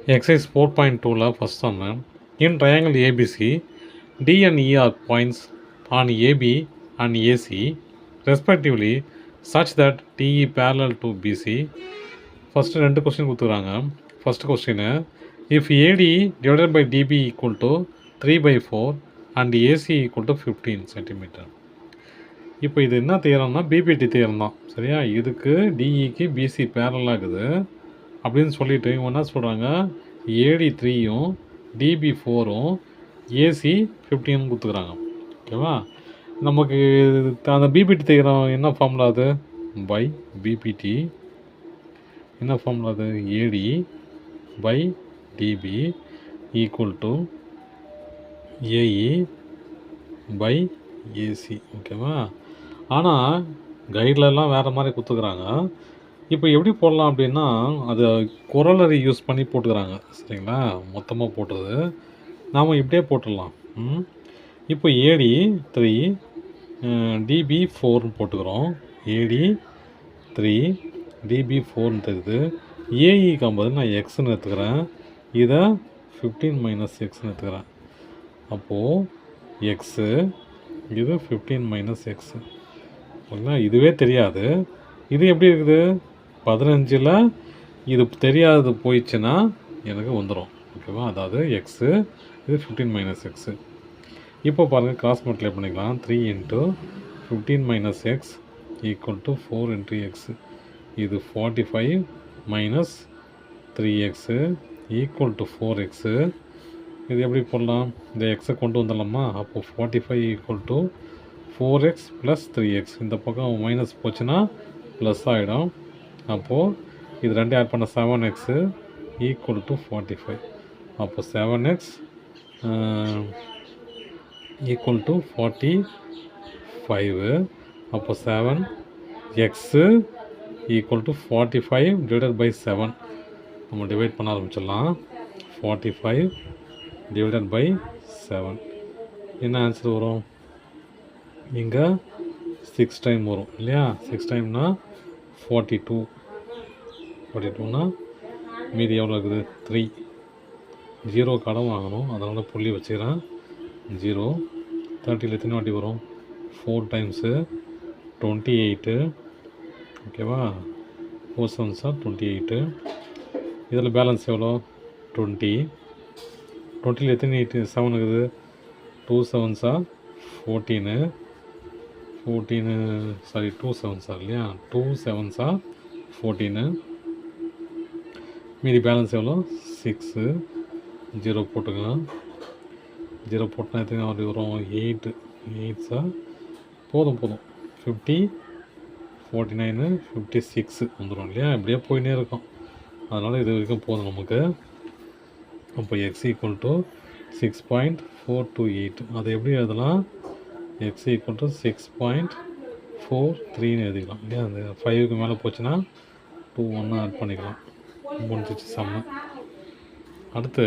Exercise 4.2 first sum. In triangle ABC, D and E are points on AB and AC respectively such that DE parallel to BC. First ரெண்டு question கொடுத்துக்கிறாங்க. First question, if AD divided by DB equal to 3/4 and AC equal to 15 cm. இப்போ இது என்ன தேரம்னா PPT theorem தான், சரியா? இதுக்கு டிஇக்கு PC பேரலாக இருக்குது அப்படின்னு சொல்லிட்டு இவங்க என்ன சொல்கிறாங்க, ஏடி 3யும் டிபி 4ம் ஏசி 15 கொடுத்துக்கிறாங்க. ஓகேவா? நமக்கு அந்த பிபிடி தேரம் என்ன ஃபார்முலா அது? பை பிபிடி என்ன ஃபார்முலா அது? AD by DB equal to AE by AC. ஓகேவா? ஆனால் கைட்லலாம் வேறு மாதிரி கொடுத்துக்கிறாங்க. இப்போ எப்படி போடலாம் அப்படின்னா, அது கொரலரி யூஸ் பண்ணி போட்டுக்கிறாங்க, சரிங்களா? மொத்தமாக போட்டுறது நாம் இப்படியே போட்டுடலாம். இப்போ ஏடி 3 டிபி 4னு போட்டுக்கிறோம். ஏடி 3 டிபி 4னு தெரியுது. ஏஇக்கு பதில் நான் எக்ஸ்ன்னு எடுத்துக்கிறேன். இதை 15 மைனஸ் எக்ஸ்ன்னு எடுத்துக்கிறேன். அப்போது எக்ஸு, இது 15 மைனஸ் எக்ஸு. ஓகேங்களா? இதுவே தெரியாது. இது எப்படி இருக்குது? 15ல் இது தெரியாதது போயிடுச்சுன்னா எனக்கு வந்துடும். ஓகேவா? அதாவது எக்ஸு, இது 15 மைனஸ் எக்ஸு. இப்போ பாருங்கள், கிராஸ் மல்டிப்ளை பண்ணிக்கலாம். 3 into 15 minus X equal to 4 into x. இது 45 minus 3x equal to 4x. இது எப்படி போடலாம்? இந்த எக்ஸை கொண்டு வந்துடலாமா? அப்போது 45 equal to 4x plus 3x. இந்த பக்கம் மைனஸ் போச்சுன்னா ப்ளஸ் ஆகிடும். அப்போது இது ரெண்டு ஆட் பண்ண 7x ஈக்குவல் டு 45. அப்போது 7x ஈக்குவல் டு 45. அப்போது 7x equal to 45 divided by 7. நம்ம டிவைட் பண்ண ஆரம்பிச்சிடலாம். 45 டிவைடட் பை 7 என்ன ஆன்சர் வரும்? இங்கே 6 டைம் வரும் இல்லையா? 6 டைம்னா 42. 42னா மீதி எவ்வளோ இருக்குது? 3. 0 கடன் வாங்கணும், அதனால் புள்ளி வச்சுக்கிறேன். 0. 30ல் எத்தனை வாட்டி வரும்? 4 டைம்ஸு 28. ஓகேவா? 4 7s 28. இதில் பேலன்ஸ் எவ்வளோ? 20. 20ல் எத்தனை 7 இருக்குது? 2 7s 14. 2 7s இல்லையா? 2 7s 14. மீதி பேலன்ஸ் எவ்வளோ? 6. 0 போட்டுக்கலாம். 0 போட்டால் எத்தனை வாட்டி வரும்? 8. 8s போதும் 50, 49, 56 வந்துடும் இல்லையா? இப்படியே போயினே இருக்கும். அதனால் இது வரைக்கும் போதும் நமக்கு. அப்போ எக்ஸ் ஈக்குவல் டு 6.428. அதை எப்படி எழுதலாம்? எக்ஸ் ஈக்குவல் டு 6.43ன்னு எழுதிக்கலாம் இல்லையா? அந்த 5க்கு மேலே போச்சுன்னா 2 1 ஆட் பண்ணிக்கலாம். முடிஞ்சிச்சு சம்மு. அடுத்து